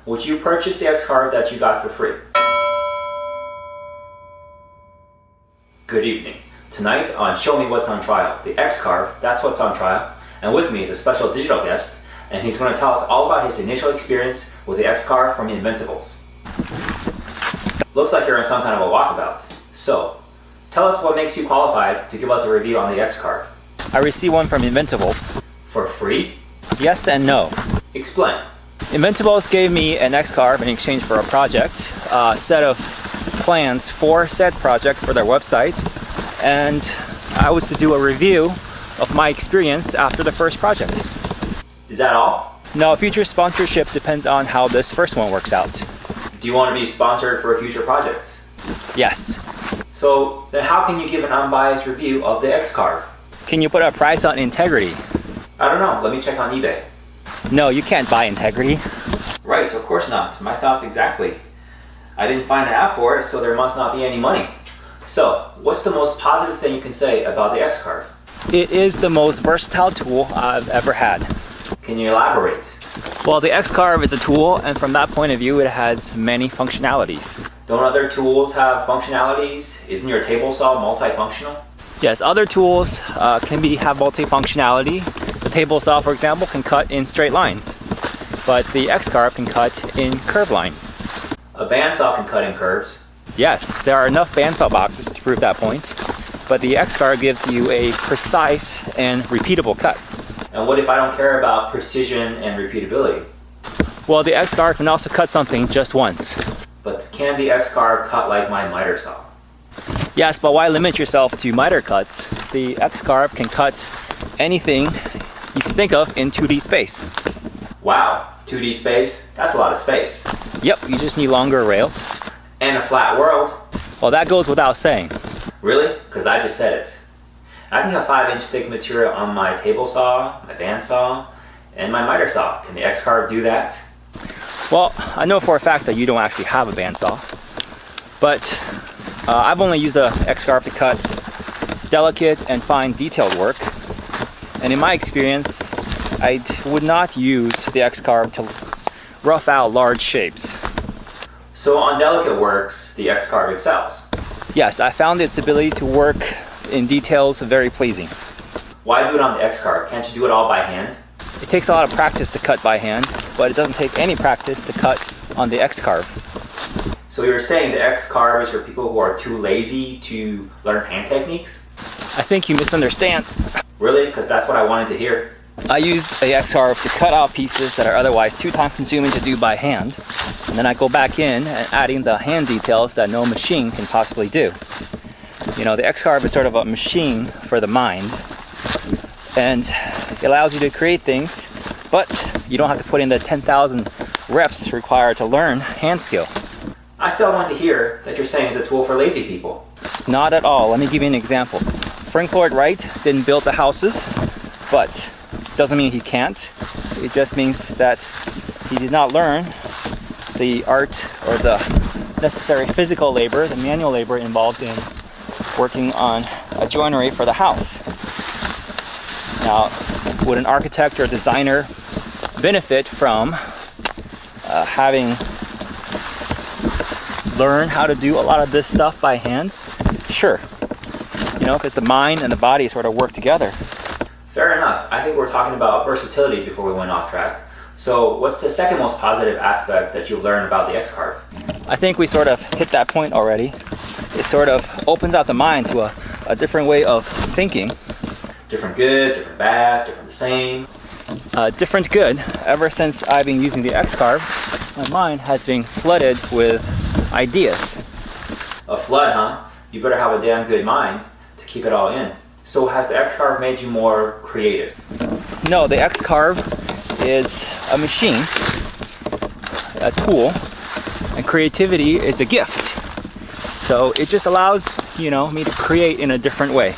would you purchase the X-Carve that you got for free? Good evening. Tonight on Show Me What's on Trial, the X-Carve, that's what's on trial, and with me is a special digital guest, and he's going to tell us all about his initial experience with the X-Carve from Inventables. Looks like you're in some kind of a walkabout. So, tell us what makes you qualified to give us a review on the X-Carve. I received one from Inventables. For free? Yes and no. Explain. Inventables gave me an X-Carve in exchange for a project, a set of plans for said project for their website, and I was to do a review of my experience after the first project. Is that all? No, future sponsorship depends on how this first one works out. Do you want to be sponsored for future projects? Yes. So, then how can you give an unbiased review of the X-Carve? Can you put a price on integrity? I don't know. Let me check on eBay. No, you can't buy integrity. Right, of course not. My thoughts exactly. I didn't find an app for it, so there must not be any money. So, what's the most positive thing you can say about the X-Carve? It is the most versatile tool I've ever had. Can you elaborate? Well, the X-Carve is a tool, and from that point of view, it has many functionalities. Don't other tools have functionalities? Isn't your table saw multifunctional? Yes, other tools have multifunctionality. The table saw, for example, can cut in straight lines, but the X-Carve can cut in curved lines. A bandsaw can cut in curves. Yes, there are enough bandsaw boxes to prove that point, but the X-Carve gives you a precise and repeatable cut. And what if I don't care about precision and repeatability? Well, the X-Carve can also cut something just once. But can the X-Carve cut like my miter saw? Yes, but why limit yourself to miter cuts? The X-Carve can cut anything you can think of in 2D space. Wow, 2D space? That's a lot of space. Yep, you just need longer rails. And a flat world. Well, that goes without saying. Really? Because I just said it. I can cut 5-inch thick material on my table saw, my bandsaw, and my miter saw. Can the X-Carve do that? Well, I know for a fact that you don't actually have a bandsaw, but I've only used the X-Carve to cut delicate and fine detailed work, and in my experience, I would not use the X-Carve to rough out large shapes. So on delicate works, the X-Carve excels? Yes, I found its ability to work in details very pleasing. Why do it on the X-Carve? Can't you do it all by hand? It takes a lot of practice to cut by hand, but it doesn't take any practice to cut on the X-Carve. So you're saying the X-Carve is for people who are too lazy to learn hand techniques? I think you misunderstand. Really? Because that's what I wanted to hear. I used the X-Carve to cut out pieces that are otherwise too time consuming to do by hand, and then I go back in and adding the hand details that no machine can possibly do. You know, the X-Carve is sort of a machine for the mind, and it allows you to create things, but you don't have to put in the 10,000 reps required to learn hand skill. I still want to hear that you're saying it's a tool for lazy people. Not at all. Let me give you an example. Frank Lloyd Wright didn't build the houses, but doesn't mean he can't. It just means that he did not learn the art or the necessary physical labor, the manual labor involved in working on a joinery for the house. Now, would an architect or designer benefit from having learned how to do a lot of this stuff by hand? Sure. You know, because the mind and the body sort of work together. Fair enough. I think we're talking about versatility before we went off track. So what's the second most positive aspect that you've learned about the X-Carve? I think we sort of hit that point already. It sort of opens out the mind to a different way of thinking. Different good, different bad, different the same? Different good. Ever since I've been using the X-Carve, my mind has been flooded with ideas. A flood, huh? You better have a damn good mind to keep it all in. So has the X-Carve made you more creative? No, the X-Carve is a machine, a tool, and creativity is a gift. So it just allows, me to create in a different way.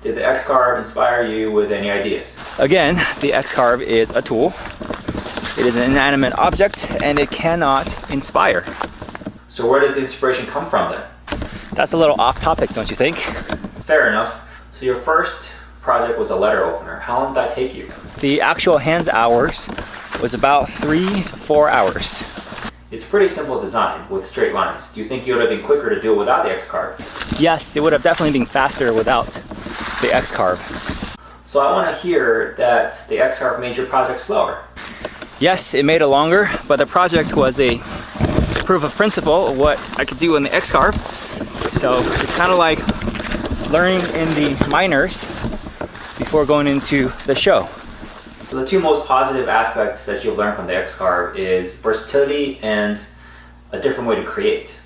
Did the X-Carve inspire you with any ideas? Again, the X-Carve is a tool. It is an inanimate object and it cannot inspire. So where does the inspiration come from then? That's a little off topic, don't you think? Fair enough. So your first project was a letter opener. How long did that take you? The actual hands hours was about 3 to 4 hours. It's a pretty simple design with straight lines. Do you think it would have been quicker to do it without the X-Carve? Yes, it would have definitely been faster without the X-Carve. So I want to hear that the X-Carve made your project slower. Yes, it made it longer, but the project was a proof of principle of what I could do in the X-Carve. So it's kind of like learning in the minors before going into the show. So the two most positive aspects that you'll learn from the X-Carve is versatility and a different way to create.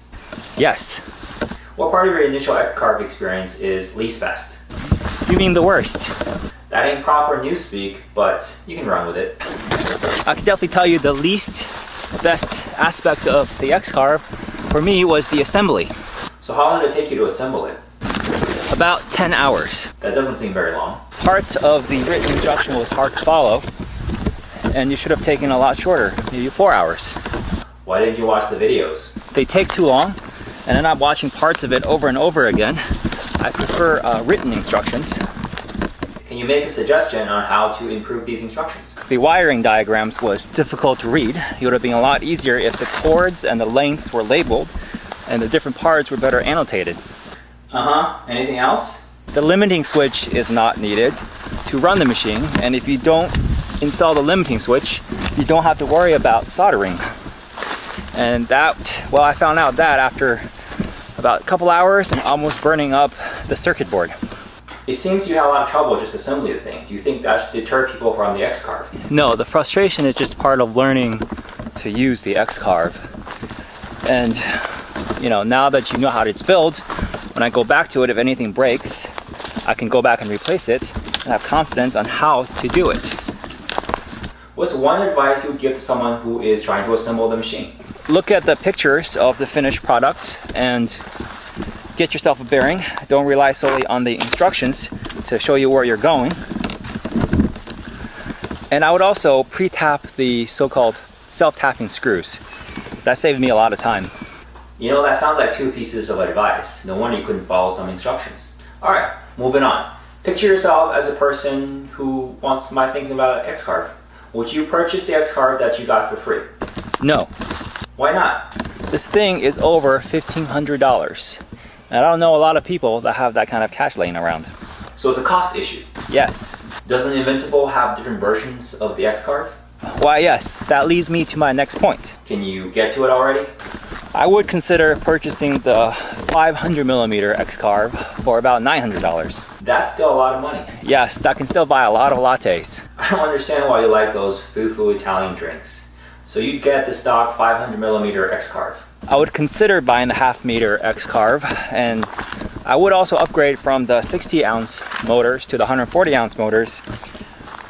Yes. What part of your initial X-Carve experience is least best? You mean the worst? That ain't proper newspeak, but you can run with it. I can definitely tell you the least best aspect of the X-Carve for me was the assembly. So how long did it take you to assemble it? About 10 hours. That doesn't seem very long. Part of the written instruction was hard to follow, and you should have taken a lot shorter, maybe 4 hours. Why didn't you watch the videos? They take too long, and I'm not watching parts of it over and over again. I prefer written instructions. Can you make a suggestion on how to improve these instructions? The wiring diagrams was difficult to read. It would have been a lot easier if the cords and the lengths were labeled and the different parts were better annotated. Anything else? The limiting switch is not needed to run the machine, and if you don't install the limiting switch, you don't have to worry about soldering. And that, well, I found out that after about a couple hours and almost burning up the circuit board. It seems you had a lot of trouble just assembling the thing. Do you think that should deter people from the X-Carve? No, the frustration is just part of learning to use the X-Carve. And, you know, now that you know how it's built, when I go back to it, if anything breaks, I can go back and replace it and have confidence on how to do it. What's one advice you would give to someone who is trying to assemble the machine? Look at the pictures of the finished product and get yourself a bearing. Don't rely solely on the instructions to show you where you're going. And I would also pre-tap the so-called self-tapping screws. That saved me a lot of time. You know, that sounds like two pieces of advice. No wonder you couldn't follow some instructions. Alright, moving on. Picture yourself as a person who might think about X-Carve. Would you purchase the X-Carve that you got for free? No. Why not? This thing is over $1,500. And I don't know a lot of people that have that kind of cash laying around. So it's a cost issue. Yes. Doesn't Inventable have different versions of the X-Carve? Why, yes. That leads me to my next point. Can you get to it already? I would consider purchasing the 500mm X-Carve for about $900. That's still a lot of money. Yes, that can still buy a lot of lattes. I don't understand why you like those foo-foo Italian drinks. So you'd get the stock 500mm X-Carve. I would consider buying the half-meter X-Carve, and I would also upgrade from the 60-ounce motors to the 140-ounce motors,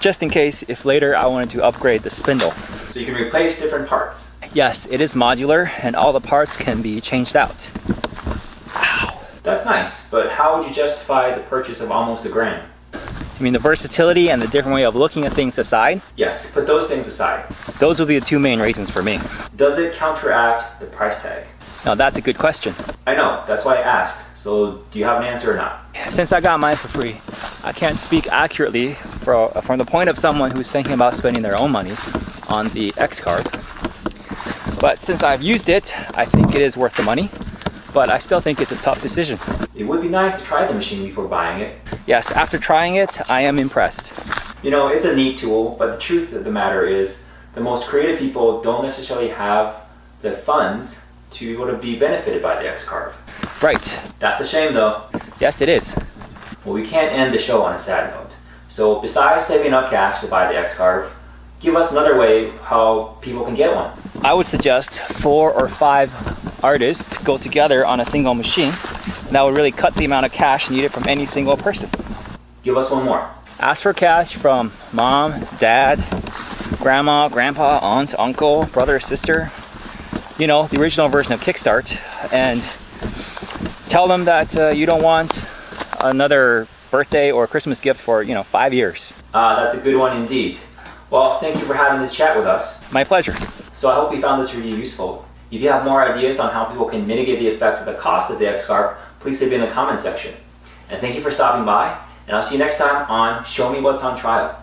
just in case if later I wanted to upgrade the spindle. So you can replace different parts. Yes, it is modular, and all the parts can be changed out. Ow. That's nice, but how would you justify the purchase of almost $1,000? You mean the versatility and the different way of looking at things aside? Yes, put those things aside. Those would be the two main reasons for me. Does it counteract the price tag? Now that's a good question. I know, that's why I asked. So do you have an answer or not? Since I got mine for free, I can't speak accurately from the point of someone who's thinking about spending their own money on the X-Carve. But since I've used it, I think it is worth the money. But I still think it's a tough decision. It would be nice to try the machine before buying it. Yes, after trying it, I am impressed. You know, it's a neat tool, but the truth of the matter is the most creative people don't necessarily have the funds to be able to be benefited by the X-Carve. Right. That's a shame though. Yes, it is. Well, we can't end the show on a sad note. So besides saving up cash to buy the X-Carve, give us another way how people can get one. I would suggest 4 or 5 artists go together on a single machine, and that would really cut the amount of cash needed from any single person. Give us one more. Ask for cash from mom, dad, grandma, grandpa, aunt, uncle, brother, sister. You know, the original version of Kickstart, and tell them that you don't want another birthday or Christmas gift for, 5 years. That's a good one indeed. Well, thank you for having this chat with us. My pleasure. So I hope you found this review useful. If you have more ideas on how people can mitigate the effect of the cost of the X-Carve, please leave it in the comment section. And thank you for stopping by, and I'll see you next time on Show Me What's on Trial.